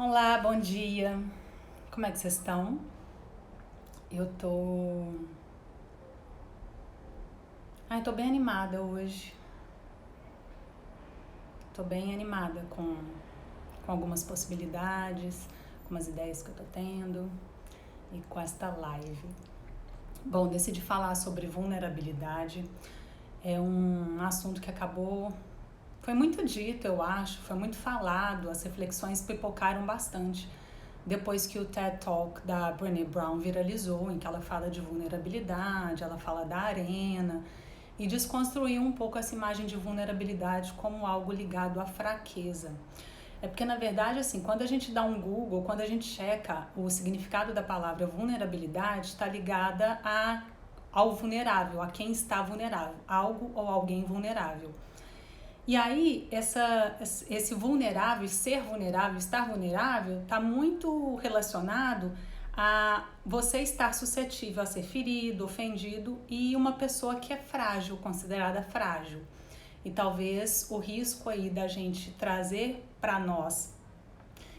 Olá, bom dia. Como é que vocês estão? Eu tô bem animada hoje. Tô bem animada com algumas possibilidades, com umas ideias que eu tô tendo e com esta live. Bom, decidi falar sobre vulnerabilidade. É um assunto que foi muito dito, eu acho, foi muito falado, as reflexões pipocaram bastante depois que o TED Talk da Brené Brown viralizou, em que ela fala de vulnerabilidade, ela fala da arena e desconstruiu um pouco essa imagem de vulnerabilidade como algo ligado à fraqueza. É porque, na verdade, assim, quando a gente dá um Google, quando a gente checa o significado da palavra vulnerabilidade, está ligada ao vulnerável, a quem está vulnerável, algo ou alguém vulnerável. E aí, esse vulnerável, ser vulnerável, estar vulnerável, está muito relacionado a você estar suscetível a ser ferido, ofendido e uma pessoa que é frágil, considerada frágil. E talvez o risco aí da gente trazer para nós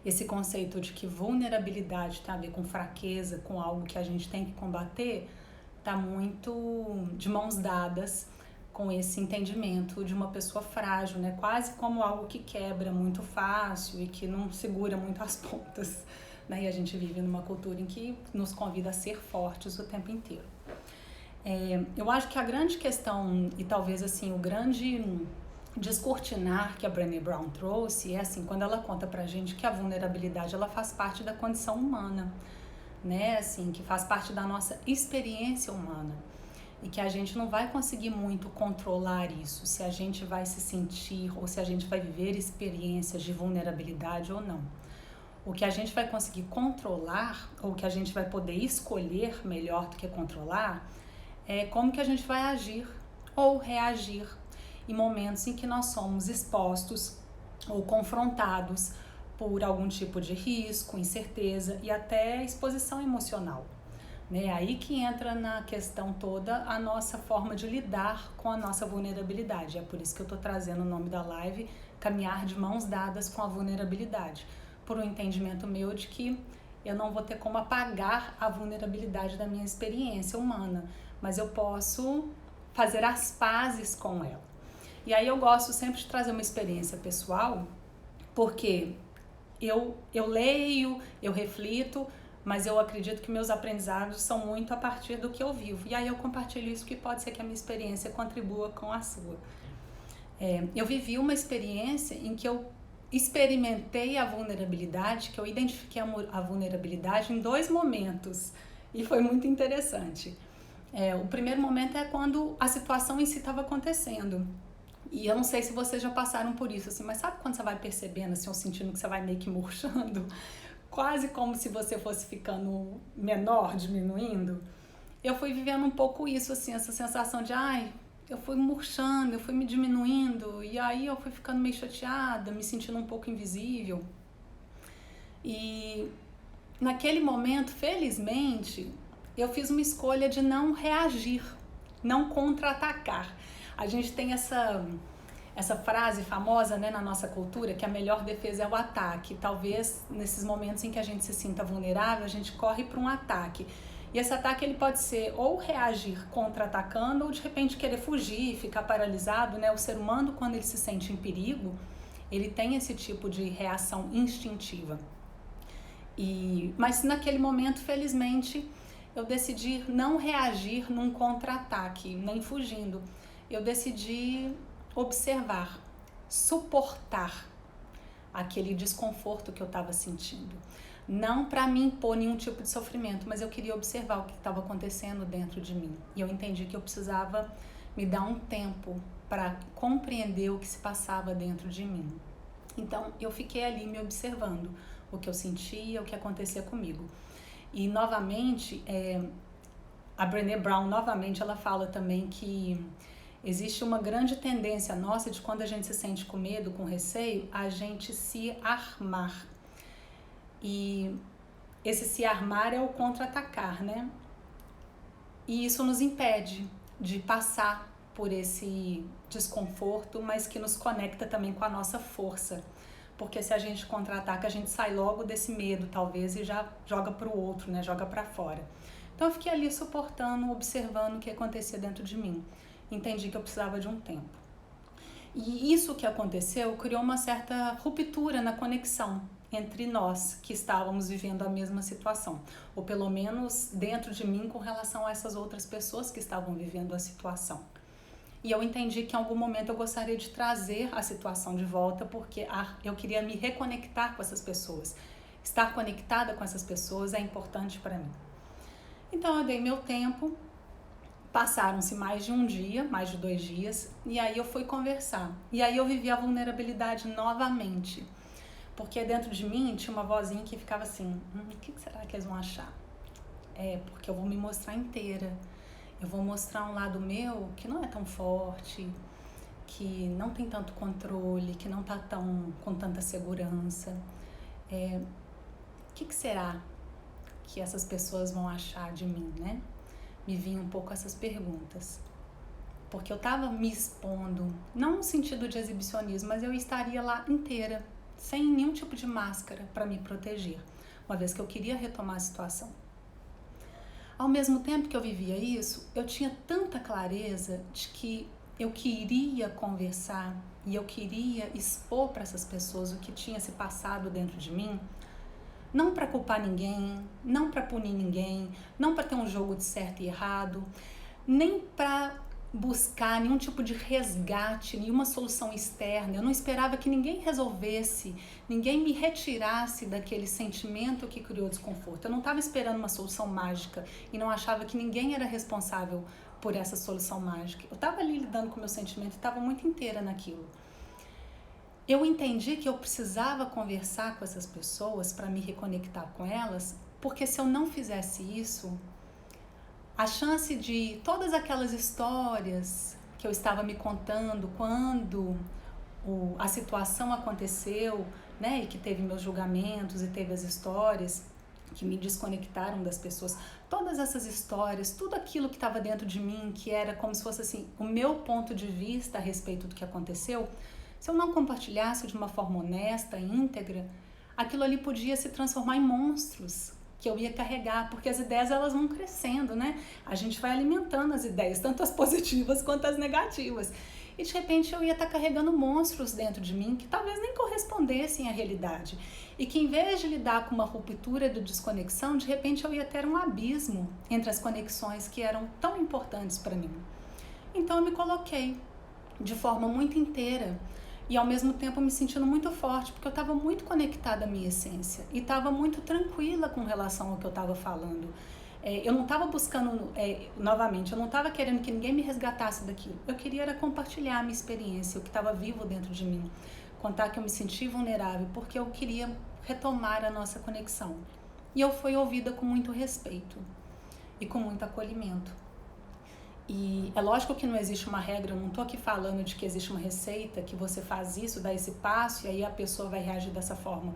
esse conceito de que vulnerabilidade tem a ver com fraqueza, com algo que a gente tem que combater, está muito de mãos dadas com esse entendimento de uma pessoa frágil, né? Quase como algo que quebra muito fácil e que não segura muito as pontas, né? E a gente vive numa cultura em que nos convida a ser fortes o tempo inteiro. Eu acho que a grande questão e talvez assim o grande descortinar que a Brené Brown trouxe é assim, quando ela conta pra gente que a vulnerabilidade ela faz parte da condição humana, né? Assim, que faz parte da nossa experiência humana e que a gente não vai conseguir muito controlar isso, se a gente vai se sentir ou se a gente vai viver experiências de vulnerabilidade ou não. O que a gente vai conseguir controlar, ou que a gente vai poder escolher melhor do que controlar, é como que a gente vai agir ou reagir em momentos em que nós somos expostos ou confrontados por algum tipo de risco, incerteza e até exposição emocional. É aí que entra na questão toda a nossa forma de lidar com a nossa vulnerabilidade. É por isso que eu estou trazendo o nome da live, Caminhar de Mãos Dadas com a Vulnerabilidade, por um entendimento meu de que eu não vou ter como apagar a vulnerabilidade da minha experiência humana, mas eu posso fazer as pazes com ela. E aí eu gosto sempre de trazer uma experiência pessoal, porque eu leio, eu reflito, mas eu acredito que meus aprendizados são muito a partir do que eu vivo. E aí eu compartilho isso, que pode ser que a minha experiência contribua com a sua. Eu vivi uma experiência em que eu experimentei a vulnerabilidade, que eu identifiquei a vulnerabilidade em dois momentos. E foi muito interessante. O primeiro momento é quando a situação em si estava acontecendo. E eu não sei se vocês já passaram por isso, assim, mas sabe quando você vai percebendo, assim, ou sentindo que você vai meio que murchando? Quase como se você fosse ficando menor, diminuindo. Eu fui vivendo um pouco isso, assim, essa sensação de, eu fui murchando, eu fui me diminuindo, e aí eu fui ficando meio chateada, me sentindo um pouco invisível. E naquele momento, felizmente, eu fiz uma escolha de não reagir, não contra-atacar. A gente tem essa frase famosa, né, na nossa cultura, que a melhor defesa é o ataque. Talvez nesses momentos em que a gente se sinta vulnerável, a gente corre para um ataque. E esse ataque ele pode ser ou reagir contra-atacando ou de repente querer fugir, ficar paralisado, né? O ser humano, quando ele se sente em perigo, ele tem esse tipo de reação instintiva. Mas naquele momento, felizmente, eu decidi não reagir num contra-ataque, nem fugindo. Eu decidi observar, suportar aquele desconforto que eu estava sentindo. Não para me impor nenhum tipo de sofrimento, mas eu queria observar o que estava acontecendo dentro de mim. E eu entendi que eu precisava me dar um tempo para compreender o que se passava dentro de mim. Então eu fiquei ali me observando o que eu sentia, o que acontecia comigo. E novamente, a Brené Brown, novamente, ela fala também que existe uma grande tendência nossa de quando a gente se sente com medo, com receio, a gente se armar. E esse se armar é o contra-atacar, né? E isso nos impede de passar por esse desconforto, mas que nos conecta também com a nossa força. porque se a gente contra-ataca, a gente sai logo desse medo, talvez, e já joga para o outro, né? Joga para fora. Então eu fiquei ali suportando, observando o que acontecia dentro de mim. Entendi que eu precisava de um tempo. E isso que aconteceu criou uma certa ruptura na conexão entre nós que estávamos vivendo a mesma situação, ou pelo menos dentro de mim com relação a essas outras pessoas que estavam vivendo a situação. E eu entendi que em algum momento eu gostaria de trazer a situação de volta, porque eu queria me reconectar com essas pessoas. Estar conectada com essas pessoas é importante para mim. Então eu dei meu tempo, passaram-se mais de um dia, mais de 2 dias, e aí eu fui conversar. E aí eu vivi a vulnerabilidade novamente, porque dentro de mim tinha uma vozinha que ficava assim, o que será que eles vão achar? Porque eu vou me mostrar inteira. Eu vou mostrar um lado meu que não é tão forte, que não tem tanto controle, que não tá com tanta segurança. O que será que essas pessoas vão achar de mim, né? Me vinham um pouco essas perguntas. Porque eu tava me expondo, não no sentido de exibicionismo, mas eu estaria lá inteira, sem nenhum tipo de máscara para me proteger, uma vez que eu queria retomar a situação. Ao mesmo tempo que eu vivia isso, eu tinha tanta clareza de que eu queria conversar e eu queria expor para essas pessoas o que tinha se passado dentro de mim, não para culpar ninguém, não para punir ninguém, não para ter um jogo de certo e errado, nem para buscar nenhum tipo de resgate, nenhuma solução externa. Eu não esperava que ninguém resolvesse, ninguém me retirasse daquele sentimento que criou desconforto. Eu não estava esperando uma solução mágica e não achava que ninguém era responsável por essa solução mágica. Eu estava ali lidando com o meu sentimento e estava muito inteira naquilo. Eu entendi que eu precisava conversar com essas pessoas para me reconectar com elas, porque se eu não fizesse isso, a chance de todas aquelas histórias que eu estava me contando quando a situação aconteceu, né, e que teve meus julgamentos e teve as histórias que me desconectaram das pessoas, todas essas histórias, tudo aquilo que estava dentro de mim, que era como se fosse assim, o meu ponto de vista a respeito do que aconteceu, se eu não compartilhasse de uma forma honesta, íntegra, aquilo ali podia se transformar em monstros que eu ia carregar, porque as ideias elas vão crescendo, né? A gente vai alimentando as ideias, tanto as positivas quanto as negativas. E de repente eu ia estar carregando monstros dentro de mim que talvez nem correspondessem à realidade. E que em vez de lidar com uma ruptura de desconexão, de repente eu ia ter um abismo entre as conexões que eram tão importantes para mim. Então eu me coloquei de forma muito inteira e ao mesmo tempo me sentindo muito forte, porque eu estava muito conectada à minha essência e estava muito tranquila com relação ao que eu estava falando. Eu não estava buscando, novamente, eu não estava querendo que ninguém me resgatasse daquilo. Eu queria era compartilhar a minha experiência, o que estava vivo dentro de mim. Contar que eu me senti vulnerável, porque eu queria retomar a nossa conexão. E eu fui ouvida com muito respeito e com muito acolhimento. E é lógico que não existe uma regra, eu não estou aqui falando de que existe uma receita, que você faz isso, dá esse passo e aí a pessoa vai reagir dessa forma.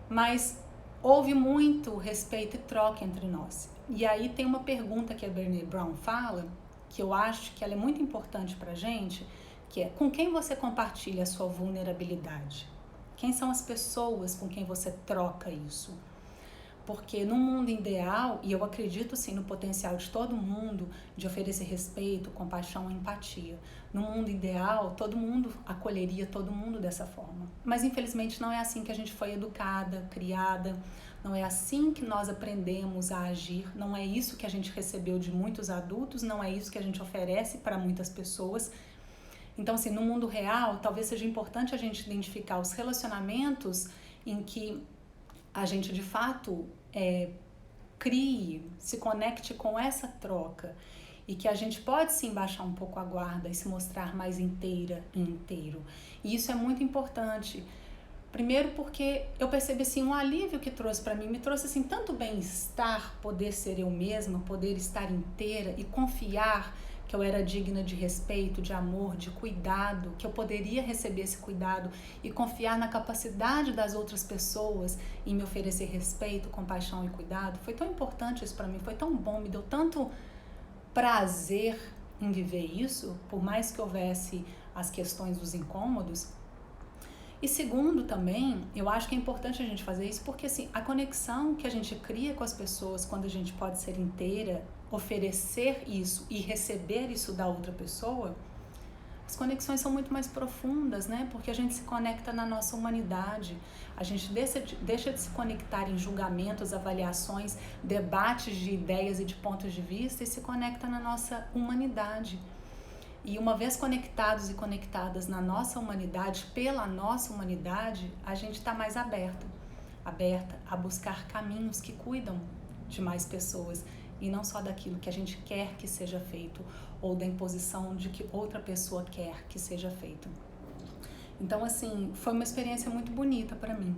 Mas houve muito respeito e troca entre nós. E aí tem uma pergunta que a Brené Brown fala, que eu acho que ela é muito importante pra gente, que é: com quem você compartilha a sua vulnerabilidade? Quem são as pessoas com quem você troca isso? Porque no mundo ideal, e eu acredito sim no potencial de todo mundo de oferecer respeito, compaixão e empatia. No mundo ideal, todo mundo acolheria todo mundo dessa forma. Mas infelizmente não é assim que a gente foi educada, criada, não é assim que nós aprendemos a agir, não é isso que a gente recebeu de muitos adultos, não é isso que a gente oferece para muitas pessoas. Então, assim, no mundo real, talvez seja importante a gente identificar os relacionamentos em que a gente de fato crie, se conecte com essa troca e que a gente pode sim baixar um pouco a guarda e se mostrar mais inteira e inteiro. E isso é muito importante. Primeiro porque eu percebi assim, um alívio que trouxe para mim, me trouxe assim tanto bem-estar, poder ser eu mesma, poder estar inteira e confiar que eu era digna de respeito, de amor, de cuidado, que eu poderia receber esse cuidado e confiar na capacidade das outras pessoas em me oferecer respeito, compaixão e cuidado. Foi tão importante isso para mim, foi tão bom, me deu tanto prazer em viver isso, por mais que houvesse as questões dos incômodos. E segundo também, eu acho que é importante a gente fazer isso porque assim, a conexão que a gente cria com as pessoas quando a gente pode ser inteira, oferecer isso e receber isso da outra pessoa, as conexões são muito mais profundas, né? Porque a gente se conecta na nossa humanidade, a gente deixa de se conectar em julgamentos, avaliações, debates de ideias e de pontos de vista e se conecta na nossa humanidade. E uma vez conectados e conectadas na nossa humanidade, pela nossa humanidade, a gente está mais aberta a buscar caminhos que cuidam de mais pessoas e não só daquilo que a gente quer que seja feito ou da imposição de que outra pessoa quer que seja feito. Então, assim, foi uma experiência muito bonita para mim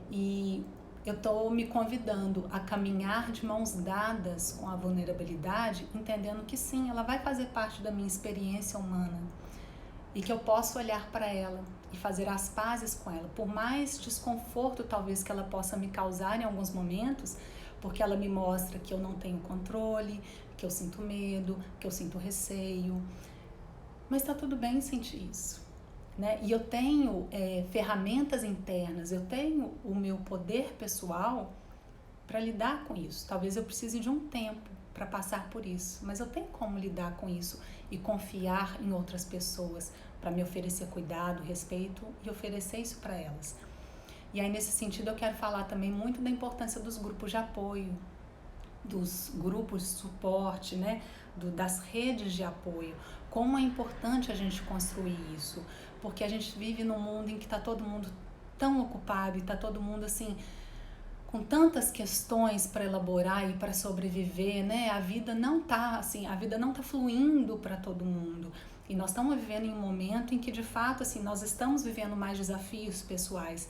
e eu estou me convidando a caminhar de mãos dadas com a vulnerabilidade, entendendo que sim, ela vai fazer parte da minha experiência humana e que eu posso olhar para ela e fazer as pazes com ela, por mais desconforto talvez que ela possa me causar em alguns momentos, porque ela me mostra que eu não tenho controle, que eu sinto medo, que eu sinto receio, mas está tudo bem sentir isso. Né? E eu tenho ferramentas internas, eu tenho o meu poder pessoal para lidar com isso. Talvez eu precise de um tempo para passar por isso, mas eu tenho como lidar com isso e confiar em outras pessoas para me oferecer cuidado, respeito e oferecer isso para elas. E aí, nesse sentido, eu quero falar também muito da importância dos grupos de apoio, dos grupos de suporte, né? Das redes de apoio. Como é importante a gente construir isso, porque a gente vive num mundo em que está todo mundo tão ocupado e está todo mundo assim com tantas questões para elaborar e para sobreviver, né? A vida não tá fluindo para todo mundo. E nós estamos vivendo em um momento em que de fato assim nós estamos vivendo mais desafios pessoais.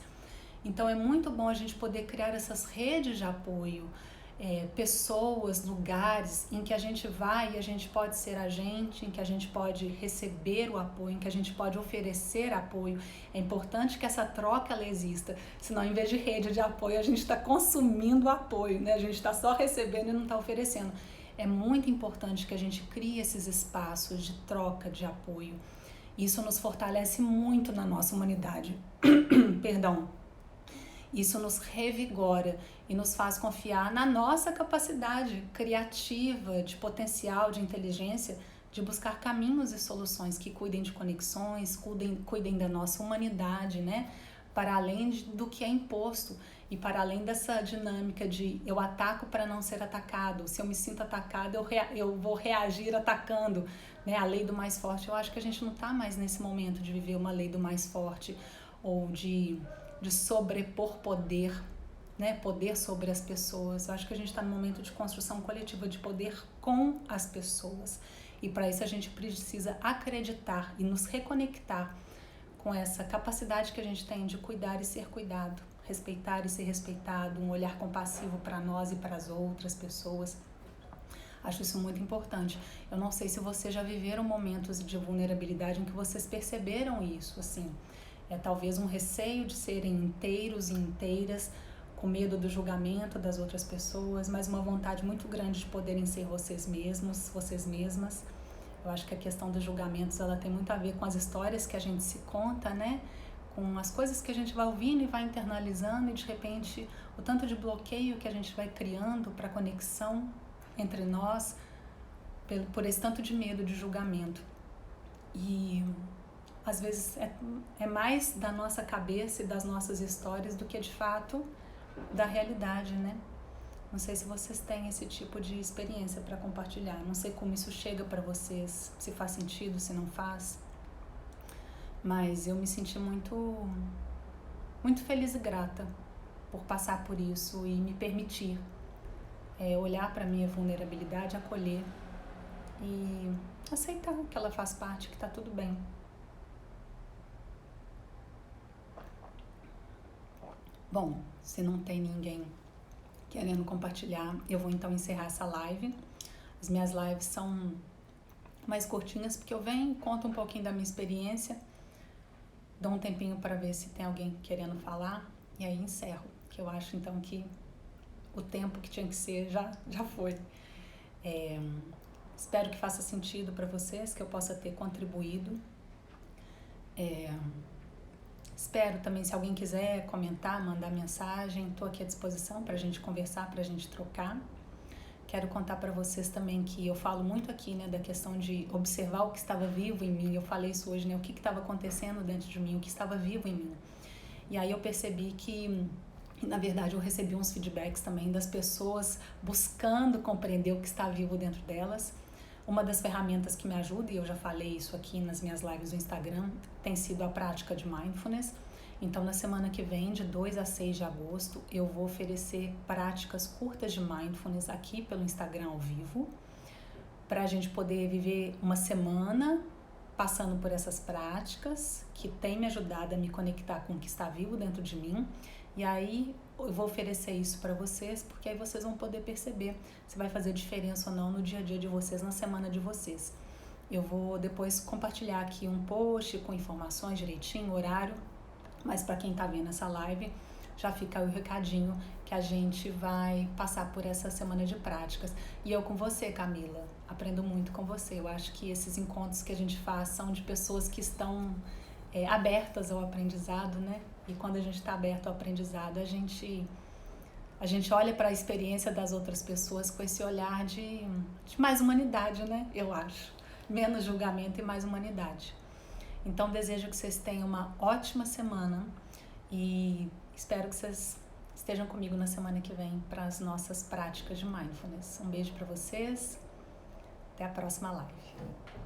Então é muito bom a gente poder criar essas redes de apoio. Pessoas, lugares em que a gente vai e a gente pode ser a gente, em que a gente pode receber o apoio, em que a gente pode oferecer apoio. É importante que essa troca ela exista, senão em vez de rede de apoio a gente está consumindo apoio, né? A gente está só recebendo e não está oferecendo. É muito importante que a gente crie esses espaços de troca de apoio. Isso nos fortalece muito na nossa humanidade. Perdão. Isso nos revigora e nos faz confiar na nossa capacidade criativa, de potencial, de inteligência, de buscar caminhos e soluções que cuidem de conexões, cuidem da nossa humanidade, né? Para além do que é imposto e para além dessa dinâmica de eu ataco para não ser atacado. Se eu me sinto atacado, eu vou reagir atacando, né? A lei do mais forte. Eu acho que a gente não está mais nesse momento de viver uma lei do mais forte ou de sobrepor poder, né? Poder sobre as pessoas. Eu acho que a gente está num momento de construção coletiva de poder com as pessoas. E para isso a gente precisa acreditar e nos reconectar com essa capacidade que a gente tem de cuidar e ser cuidado, respeitar e ser respeitado, um olhar compassivo para nós e para as outras pessoas. Acho isso muito importante. Eu não sei se vocês já viveram momentos de vulnerabilidade em que vocês perceberam isso, assim. Talvez um receio de serem inteiros e inteiras, com medo do julgamento das outras pessoas, mas uma vontade muito grande de poderem ser vocês mesmos, vocês mesmas. Eu acho que a questão dos julgamentos, ela tem muito a ver com as histórias que a gente se conta, né? Com as coisas que a gente vai ouvindo e vai internalizando e de repente o tanto de bloqueio que a gente vai criando para a conexão entre nós por esse tanto de medo de julgamento. E às vezes é mais da nossa cabeça e das nossas histórias do que de fato da realidade, né? Não sei se vocês têm esse tipo de experiência para compartilhar. Não sei como isso chega para vocês, se faz sentido, se não faz. Mas eu me senti muito feliz e grata por passar por isso e me permitir olhar para a minha vulnerabilidade, acolher e aceitar que ela faz parte, que está tudo bem. Bom, se não tem ninguém querendo compartilhar, eu vou então encerrar essa live. As minhas lives são mais curtinhas porque eu venho, conto um pouquinho da minha experiência, dou um tempinho para ver se tem alguém querendo falar e aí encerro, que eu acho então que o tempo que tinha que ser já foi. Espero que faça sentido para vocês, que eu possa ter contribuído. Espero também, se alguém quiser comentar, mandar mensagem, estou aqui à disposição para a gente conversar, para a gente trocar. Quero contar para vocês também que eu falo muito aqui, né, da questão de observar o que estava vivo em mim. Eu falei isso hoje, né, o que estava acontecendo dentro de mim, o que estava vivo em mim. E aí eu percebi que, na verdade, eu recebi uns feedbacks também das pessoas buscando compreender o que está vivo dentro delas. Uma das ferramentas que me ajuda, e eu já falei isso aqui nas minhas lives no Instagram, tem sido a prática de mindfulness. Então, na semana que vem, de 2 a 6 de agosto, eu vou oferecer práticas curtas de mindfulness aqui pelo Instagram ao vivo, para a gente poder viver uma semana passando por essas práticas que tem me ajudado a me conectar com o que está vivo dentro de mim. E aí eu vou oferecer isso para vocês, porque aí vocês vão poder perceber se vai fazer diferença ou não no dia a dia de vocês, na semana de vocês. Eu vou depois compartilhar aqui um post com informações direitinho, horário, mas para quem está vendo essa live, já fica aí o recadinho que a gente vai passar por essa semana de práticas. E eu com você, Camila, aprendo muito com você. Eu acho que esses encontros que a gente faz são de pessoas que estão abertas ao aprendizado, né? E quando a gente está aberto ao aprendizado, a gente olha para a experiência das outras pessoas com esse olhar de mais humanidade, né? Eu acho. Menos julgamento e mais humanidade. Então, desejo que vocês tenham uma ótima semana e espero que vocês estejam comigo na semana que vem para as nossas práticas de mindfulness. Um beijo para vocês, até a próxima live.